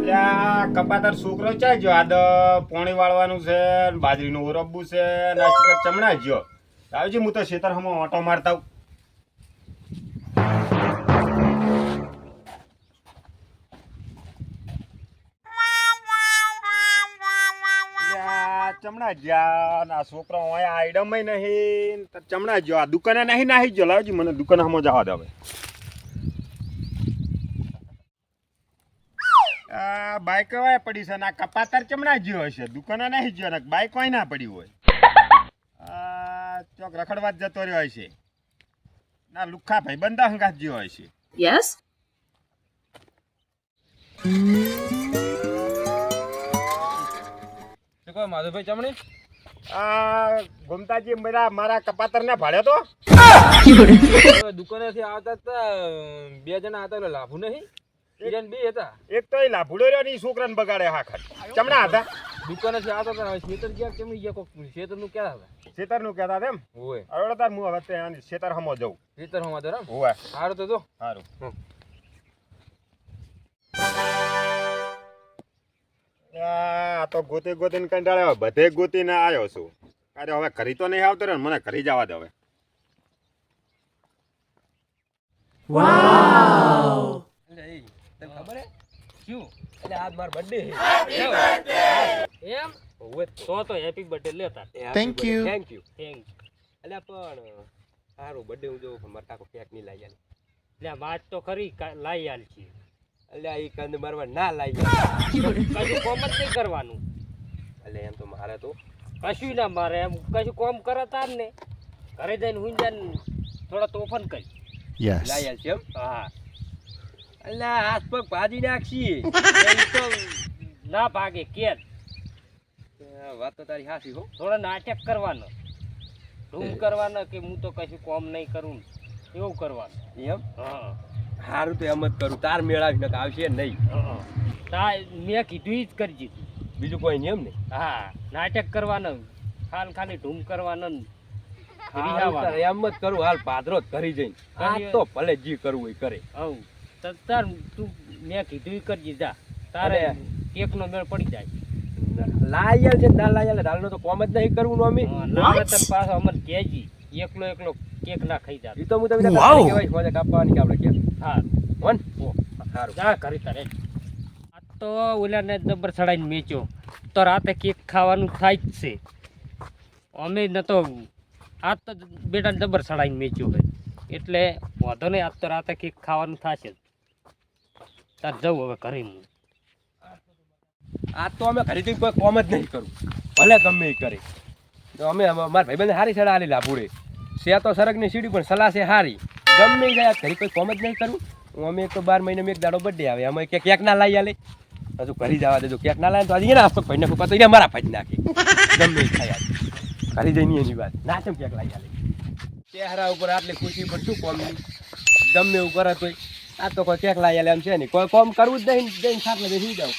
અલ્યા કપાતર છોકરો ચાઈ ગયો આદ પોણી વાળવાનું છે બાજરીનું ઓરબવું છે ને આ શિખર ચમણા ગયો આવજી હું તો ખેતર હમો ઓટો મારતા આવું. અલ્યા, ચમણા ગયા ને આ છોકરો અહીંયા આઈડમ નહીં તો ચમણા ગયો આ દુકાને નહીં નાહી ગયો લાવજી મને દુકાને હમો જવા દે હવે. બાઈક વાય પડી છે ના કપાતર ચમણા જ્યો હશે દુકાને નહીં જ્યો ને બાઈક વાય ના પડી હોય ચોક રખડવા જ જતો રહ્યો હશે ના લુખ્ખા ભાઈ બંધા હંગાત જ્યો હશે. Yes. માધુભાઈ ચમણી ગોમતાજી મારા કપાતર ને ભાડ્યો તો દુકાનેથી આવતા બે જણા હતા એટલે લાભુ નહીં બે હતા. એક તો એ લાભુડો રહ્યો ને છોકરાને બગાડે હા ખાલી ચમણા હતા દુકાનેથી આવતા હતા ખેતર ક્યાં કેમી ગયા કોક ખેતર નું ક્યાં હતા ખેતર નું કહેતા એમ હોય હવે તાર હું હવે ખેતર હમો જઉં ખેતર હોમાં તો હોય સારું તો જો સારું. આ તો ગોતી ગોતીને કંટાળ્યો બધે ગોતીને આવ્યો છું અરે હવે ઘરી તો નહીં આવતો રે ને મને ઘરી જવા દે હવે. ખબર હે શું એટલે આજ મારો બર્થડે એમ તો હેપી બર્થડે લેતા Thank you. થેન્ક યુ એટલે પણ સારું બર્થડે હું જોઉં મારા કાકો કેક નહીં લાવી આલે એટલે વાત તો ખરી લાવી આલ છે એટલે એ કંદ મારવા ના લાવી કશું કોમ જ નહીં કરવાનું એટલે એમ તો મારે તો કશું ના મારે એમ કશું કોમ કરે તાર ને ઘરે જઈને હું જઈને થોડા તોફાન કરી Yes. લાવી આલ છે એમ હા એટલે હાથ પગ ભાજી નાખશી તો ના ભાગે કેદ વાત તો તારી હાસી હો થોડા નાટક કરવાનો ધૂમ કરવાનો કે હું તો કશું કોમ નહીં કરું એવું કરવાનું એમ હા સારું તો એમ જ કરું તાર મેળાવી ને આવશે નહીં તા મેં કીધું જ કરજી બીજું કોઈ નહીં એમ ને હા નાટક કરવાનું ખાલી ધૂમ કરવાનું એમ જ કરું હાલ પાદરો જ કરી જઈને આ તો ભલે જી કરવું એ કરે હવ તાર તું મેં કીધું કરજી જા તારે કેક નો મેળ પડી જાય લાયલ છે ના લાયલ ડાલનો તો કોમ જ નહીં કરવું અમે તન પાછો અમર કેજી એકલો કેક ના ખાઈ જા ઈ તો હું તમને કહેવાય ખોજે કાપવાની કે આપણે કેક હા વન સારું જા કરી તારે આ તો ઓલાને જબર ચડાઈને મેચ્યો તો રાતે કેક ખાવાનું થાય જ છે અમે ન તો આ તો બેટાને જબર ચડાઈને મેચ્યો હોય એટલે વાંધો નહીં આજ તો રાતે કેક ખાવાનું થશે તાર જવું હવે ઘરે હું આ તો અમે ઘરેથી કોઈ કોમ જ નહીં કરું ભલે ગમે એ કરે તો અમે મારા ભાઈબંધને સારી સલાહ આલી લાભુડે છે તો સરગની સીડી પણ સલાહ છે સારી ગમે એ જાય ઘરે કોઈ કોમ જ નહીં કરું હું અમે એક તો 12 મહિનામાં એક દાડો બર્થડે આવે અમે કેક ના લાવી આલે હજુ ઘરે જવા દેજો કેક ના લાવે તો આજે નાસ્તો ભાઈને ફૂકા તો એને મારા ભાઈ નાખી ગમે એ ખાઈ ઘરે જઈને એની વાત ના કેમ કેક લાવી આલે ચહેરા ઉપર આટલી ખુશી પણ શું કોમ નહીં ગમે એવું કરે તોય આ તો કોઈ કેક લાવી આલે એમ છે નહીં કોઈ કોમ કરવું જ નહીં જઈને સાટલે બેસી જાવ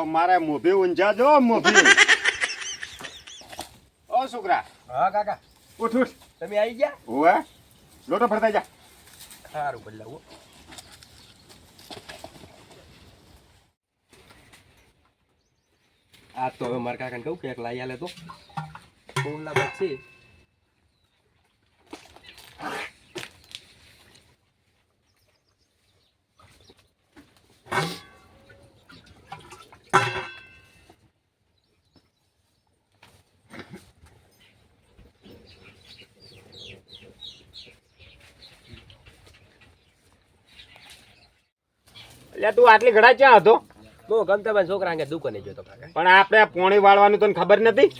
મારે મોભી ઊંઝા જો મોભી ઓ છોકરા હા કાકા ઉઠ ઉઠ તમે આવી ગયા હોવે લોટો ફરતા જા સારું બદલાવો આ તો હવે મારા કાકાને કહું કેક લાવી આલે તો કોમલા બચશે એટલે તું આટલી ઘડા ક્યાં હતો હું ગમતાભાઈ છોકરા અંગે દુકાને જોતો કાકા પણ આપણે પોણી વાળવાનું તને ખબર નથી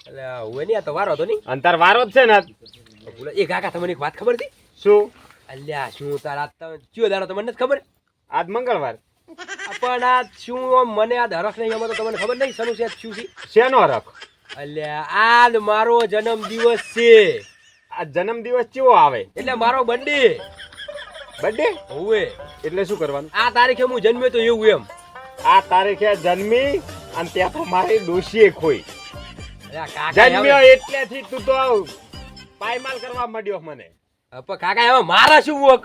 એટલે હું નહીં આ તો વારો હતો નહીં અંતર વારો જ છે ને એ કાકા તમને એક વાત ખબર હતી શું અલ્યા શું તારા કયો દાડો તમને નથી ખબર આજ મંગળવાર પણ આ શું મને આ હરખ નહીં એમાં તો તમને ખબર નહીં શનું છે શું છે શેનો હરખ અલ્યા આજ મારો જન્મ દિવસ છે આ જન્મ દિવસ કેવો આવે એટલે મારો બર્થડે બર્થડે હોવે એટલે શું કરવાનું આ તારીખે હું જન્મ્યો તો એવું એમ આ તારીખે જન્મી અને ત્યાં તો મારી ડોશીએ ખોઈ અરે આ કાકા જન્મ્યો એટલેથી તું તો પાયમાલ કરવા માંડ્યો મને. પણ કાકા હવે મારા શું વોક?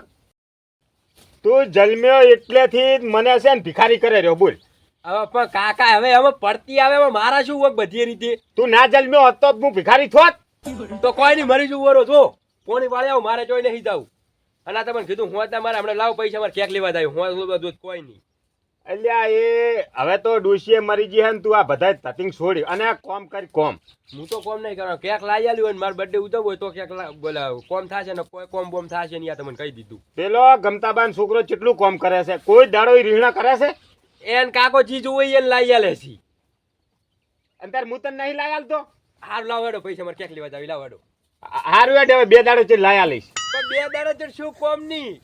તું જન્મ્યો એટલેથી જ મને છે ને ભિખારી કરે રહ્યો બોલ. હવે પણ કાકા હવે પડતી આવે હવે મારા શું વોક બધી રીતે? તું ના જન્મ્યો હોત તો હું ભિખારી થોત. તો કોઈ નહીં મરી જવું વરો છો કોની વાળે આવું મારે જોઈ નહીં જાવું. અને આ તમને કીધું હું મારે હમણાં લાવ પૈસા મારે કેક લેવા જાય હું બધું કોઈ નહીં. અલ્યા એ હવે તો ડોશીએ મરી ગઈ હે ને તું આ બધા તતિંગ છોડી અને આ કોમ કરી કોમ. હું તો કોમ નહીં કરવાનો કેક લાવી આલ્યું હોય ને મારો બર્થડે ઉજવવો હોય તો કેક બોલાવ કોમ થશે ને કોઈ કોમ બોમ થશે નહીં આ તમને કહી દીધું. પેલો ગમતાબાન છોકરો કેટલું કોમ કરે છે કોઈ દાડો રીહણા કરે છે એને કાકો ચીજ હોય એને લાવી આલે છે. અને તાર હું તને નહીં લાવી આલતો. હારું લાવ હેડો પૈસા મારે કેક લેવા જાવ લાવ હેડો. હારું હેડ હવે 2 દાડો ચડી લાયા લઈશ. પણ 2 દાડા ચડ શું કોમ નહીં?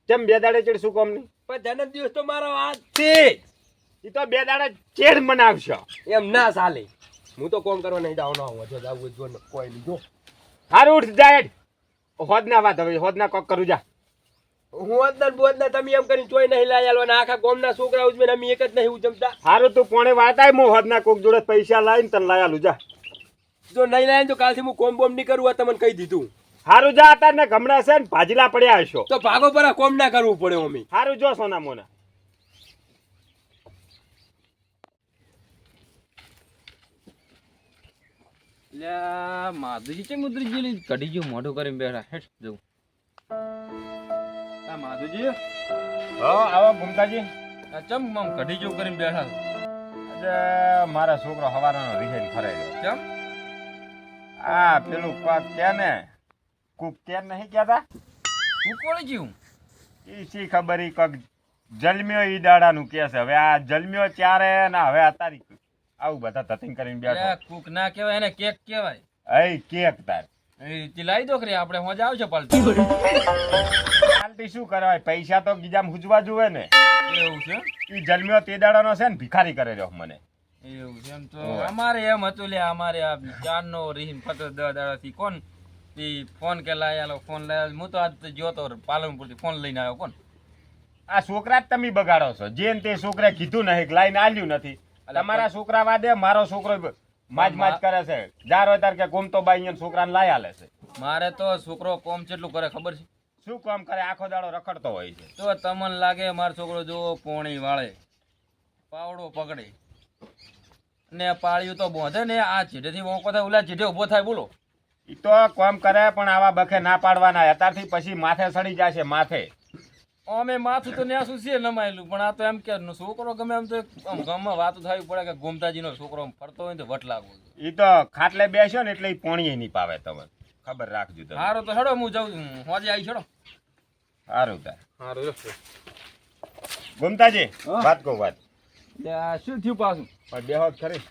કેમ 2 દાડે ચડી શું કોમ નહીં? પણ જન્મદિવસ તો મારો આજ છે. ઈ તો 2 દાડા ચેડ મનાવશો. એમ ના ચાલે. હું તો કોમ કરવા નહીં જાવ ના જો જાવું જો કોઈ નહીં જો. હારું ઉઠ જાય હોદના વાત હવે હોદના કોક કરું જા. હું અંદર બોધના તમે એમ કરીને ચોય નહીં લાવી આલવાના આખા ગામના છોકરા ઉજમે અમે એક જ નહીં ઉજમતા. હારું તું કોણે વાતાય હું હોદના કોક જોડે પૈસા લાવીને તને લાયા આલું જા. જો નહીં લાવીને તો કાલથી હું કોમ બોમ નહીં કરું આ તમને કહી દીધું. હારું જા તારને ગમડા છે ને ભાજીલા પડ્યા હશો તો ભાગો પર કોમ ના કરવું પડે અમે. હારું જો સોના મોના. લ્યા માધુજી છે મુદ્રજી કઢી ગયું મોઢું કરીને બેઠા હેઠ જવું. આ માધુજી હો આવો ભૂમતાજી. આ ચમ આમ કઢી ગયું કરીને બેઠા આજે મારા છોકરો હવારનો રીહેન ફરે ગયો. ચમ આ પેલું કોક કે ને કુક કે નહીં કહેતા હું કોણ જીવું ઈ શી ખબર ઈ કોક જન્મ્યો ઈ દાડાનું કે છે. હવે આ જન્મ્યો ત્યારે ને હવે આ તારીખ આવું બધા તતિંગ કરીને બેઠો. કુક ના કહેવાય એને કેક કહેવાય. એ કેક તાર એ રીતે લાવી દો ખરી આપણે હોજ આવશે પાલટી. પાલટી શું કરાય પૈસા તો ગીજામ હુજવા જોવે ને. એવું છે ઈ જન્મ્યો તે દાડાનો છે ને ભિખારી કરે રહ્યો મને. એવું છે એમ તો અમારે એમ હતું લે અમારે આ ચારનો રીહીન ફતો 10 દાડાથી કોણ ઈ ફોન કે લાયા ફોન લાયા હું તો આજ જોતો પાલનપુરથી ફોન લઈને આવ્યો કોણ. આ છોકરા જ તમે બગાડો છો. જે ને તે છોકરાએ કીધું નહીં કે લાઈને આલ્યું નથી. તમારા છોકરા વાદે મારો છોકરો માજ કરે છે. જાર હોય તાર કે ગોમતો બાઈ અહીંયા છોકરાને લાયા લે છે. મારે તો છોકરો કોમ કેટલું કરે ખબર છે? શું કામ કરે આખો દાડો રખડતો હોય છે. તો તમને લાગે મારો છોકરો જો પોણી વાળે પાવડો પકડે ને પાળ્યું તો બોંધે ને આ ચીઢેથી વોંકો થાય ઓલા ચીઢે ઊભો થાય બોલો. ઈ તો કામ કરે પણ આવા બખે ના પાડવાના. અત્યારથી પછી માથે સડી જશે માથે. અમે માથું તો ન્યા શું છે નમાયેલું પણ આ તો એમ કે છોકરો ગમે એમ તો આમ ગામમાં વાતો થવી પડે કે ગોમતાજીનો છોકરો ફરતો હોય ને તો વટ લાગવો. ઈ તો ખાટલે બેસ્યો ને એટલે ઈ પોણીએ નહીં પાવે. તમે ખબર રાખજો તમે. સારું તો હેડો હું જાઉં હોજે આવી છેડો. સારું તાર સારું ગોમતાજી વાત કહું વાત. શું થયું પાછું? પણ બેહો ખરી.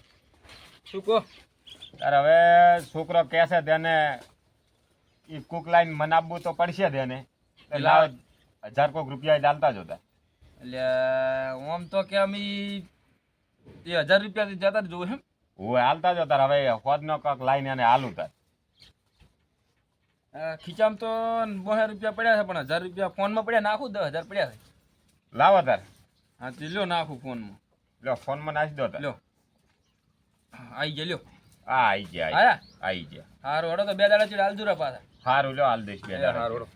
શું કહો? તાર હવે છોકરો કહેશે તેને ઈ કુક લાઈન મનાવવું તો પડશે તેને. લાવ 1000 કોક રૂપિયા ડાલતા જોતા. એટલે આમ તો કે અમે 1000 રૂપિયા જતા જોવું એમ. હું હાલતા જો તાર હવે હોદનો કોક લાઈન એને હાલું તાર. ખીચામાં તો 20 રૂપિયા પડ્યા છે પણ 1000 રૂપિયા ફોનમાં પડ્યા નાખું 10,000 પડ્યા છે. લાવો તાર. હા તે લ્યો નાખું ફોનમાં. લ્યો ફોનમાં નાખી દો તાર. લ્યો આવી ગયા લ્યો. હા આઈ ગયા આયા આઈ ગયા. સારું હેડો તો 2 દાડા ચીડ હાલજુરા પાછા. સારું લ્યો હાલ દઈશ 2 દાડા. સારું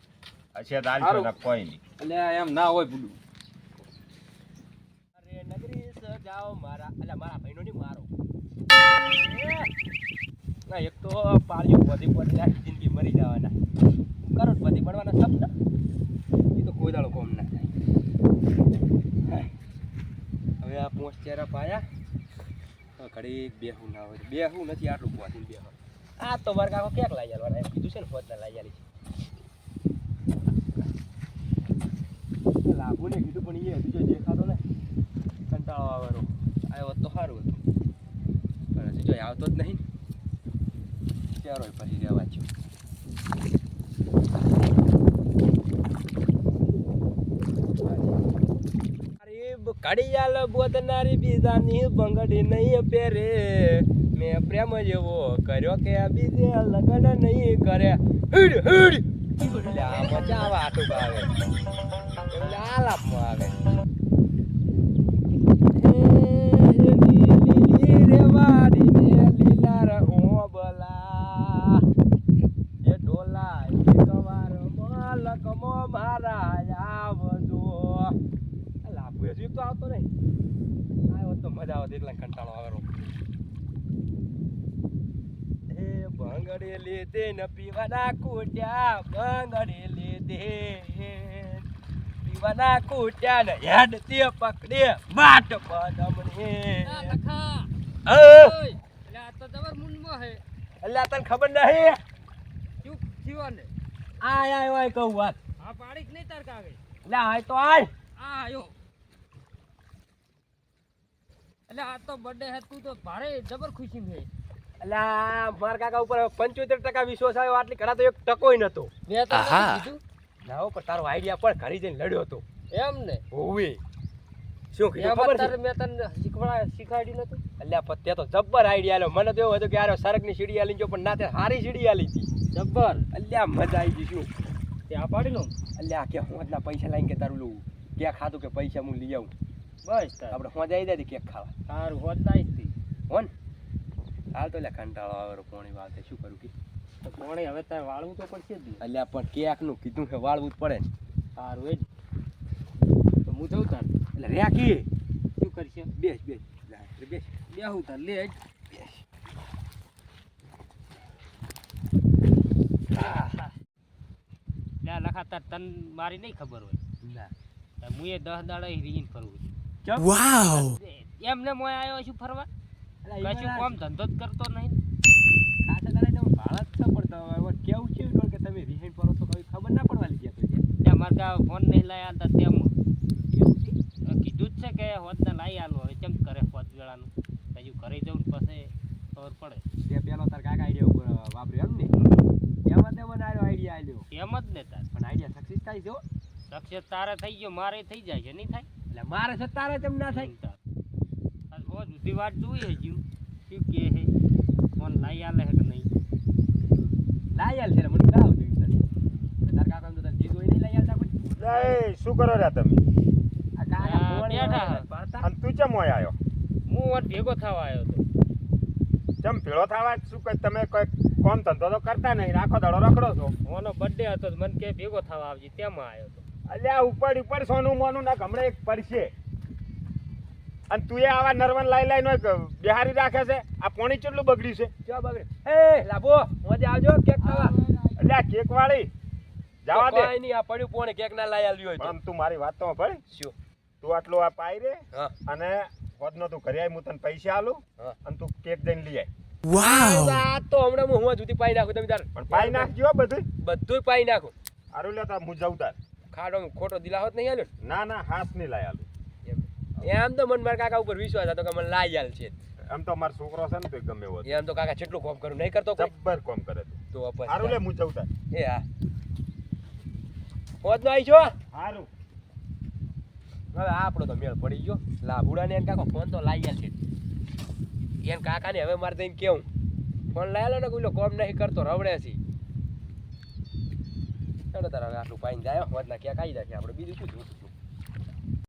અચ્છા તો હાલશો ને કોઈ નહીં. એટલે એમ ના હોય પૂડું. અરે નગરી સજાઓ મારા અલ્યા મારા ભાઈનો નહીં મારો. ના એક તો પાળ્યું બધી પડે જિંદગી મરી જવાના કરોડપતિ બનવાના સપના એ તો કોઈ દાડો કોમ ના થાય. હવે આ 5 ચહેરા પાયા ઘડી બેહું ના હોય બેહું નથી આટલું પહોંચીને બેહો. આ તો મારે કાકો ક્યાંક લાવી આલવાના એમ કીધું છે ને ફોજના લાવી આલી છે. લાભુને કીધું પણ એ હજુ દેખાતો ને કંટાળો આવવાનો આવ્યો તો સારું હતું પણ હજુ જો આવતો જ નહીં ચારો પછી રહેવા છું. ઘડિયાળ બોધનારી બીજાની બંગડી નહીં પહેરે મેં પ્રેમ જેવો કર્યો કે બીજે લગ્ન નહીં કરે. હીડ હીડ એટલે આ મજા આવે આટું આવે એટલે આલાપમાં આવે. લીલી રેવાડી ને ના આવે એકલા કંટાળો આવેરો એ ભાંગડે લેતે ન પીવાના કુટ્યા ભાંગડે લેતે પીવાના કુટ્યા ને હેડ તે પકડે માટ પાદમને અલ્લા તને ખબર નહીં આય આય આય કહું વાત લે આય તો આય અલ્લા માર કાકા ઉપર 75% વિશ્વાસ આવ્યો આટલી ઘણા તો એક ટકોય નતો ના હો પણ તારો આઈડિયા પણ ઘરી જઈને લડ્યો હતો એમ ને હોવે શું કીધું ખબર છે મેં તને શીખવાડ્યું નતું અલ્યા પણ તે તો જબ્બર આઈડિયા આલ્યો મને તો એવું હતું કે યાર સરકની સીડી આલી જો પણ ના તે સારી સીડી આલી હતી જબ્બર અલ્યા મજા આવી ગઈ શું ત્યાં પાડી લો અલ્યા કે હું એટલા પૈસા લાઈને કે તારું લઉં ક્યાં ખાધું કે પૈસા હું લઈ આવું બસ આપણે હોજ આવી જાય કેક ખાવા સારું હોજ આવી હતી હોન હાલ તો એટલે કંટાળો આવે પોણી વાળતે શું કરું કે પોણી હવે તારે વાળવું તો પડશે જ અલ્યા પણ કેક નું કીધું કે વાળવું જ પડે સારું એ જ તો હું જઉં તાર એટલે રેખી શું કરશે બેસ બેસ બેસ બેહું તાર લે જ બેસ લે લખાતા તન મારી નહીં ખબર હોય ના હું એ 10 દાડા રીન ફરવું છું વાવ એમને મોય આવ્યો છું ફરવા કશું કામ ધંધો જ કરતો નહીં ખાસા દાડા તો ભારત છે પણ હવે કેવું છે કે તમે રીન ફરો તો કઈ ખબર ના પડવા લીધી તો ત્યાં મારા ફોન નહીં લાયા હતા તેમ એવું છે કીધું જ છે કે હોતને લાવી આલો હવે કેમ કરે હોત વેળાનું હજુ ઘરે જવું પછી ખબર પડે તે પેલો તાર કાકા આઈડિયા ઉપર વાપર્યો એમ ને એમાં તે મને આઈડિયા આલ્યો એમ જ ને તાર પણ આઈડિયા સક્સેસ થાય છે સક્સેસ તારે થઈ ગયો મારે થઈ જાય છે નહીં થાય એટલે મારે છે તારે કેમ ના થાય ઓ જુદી વાત જોઈએ હજુ શું કે હે ફોન લાઈ આલે હે કે નહીં લાઈ આલ છે મને કાવ દીધું તાર કાકા તો તાર જીતો નહીં લાઈ આલતા પણ એ શું કરો રા તમે આ કાકા બેઠા અને તું ચમ મોય આવ્યો હું વટ ભેગો થવા આવ્યો તો ચમ ભેળો થવા શું કે તમે કોઈ કોમ ધંધો તો કરતા નહીં આખો દાડો રખડો છો મોનો બર્થડે હતો મને કે ભેગો થવા આવજી તેમાં આવ્યો તો અલ્યા ઉપર ઉપર સોનું મોનું ના હમણાં એક પડશે અને તું એ આવા નરવન લાઈ લાઈ નો બિહારી રાખે છે આ પોણી કેટલું બગડ્યું છે ક્યાં બગડે એ લાભો મજે આવજો કેક ખાવા અલ્યા કેક વાળી જવા દે કોઈ નહીં આ પડ્યું પોણે કેક ના લાઈ આલ્યો હોય પણ તું મારી વાત તો ભળ શું તું આટલો આ પાઈ રે અને હોદનો તું ઘરે આવી હું તને પૈસા આલું અને તું કેક જઈને લઈ આય વાવ આ તો હમણાં હું જુદી પાઈ નાખું તમે તાર પણ પાઈ નાખજો બધું પાઈ નાખું આરું લેતા હું જાઉં તાર ખાડો ખોટો દિલાવત નહીં આલ્યો ના ના હાથ નહીં લાય આલું એમ તો મને મારા કાકા ઉપર વિશ્વાસ હતો કે મને લાઈ આલ છે એમ તો મારો છોકરો છે ને તો ગમે એવો એમ તો કાકા કેટલું કામ કરું નહીં કરતો કોઈ જબ્બર કામ કરે તું તો બસ આરું લે હું જાઉં તાર એ હા હોત નો આવી છો હારું હવે આપણો તો મેળ પડી ગયો લાભુડા ને કાકા ફોન તો લાઈ આલ છે એન કાકા ને હવે મારે જઈને કેવું ફોન લાઈ આલો ને કોઈ કોમ નહીં કરતો રવડે છે ચાલો તારા આટલું પાઈને જાય હોત ના ક્યાં કાઈ જાય આપણે બીજું શું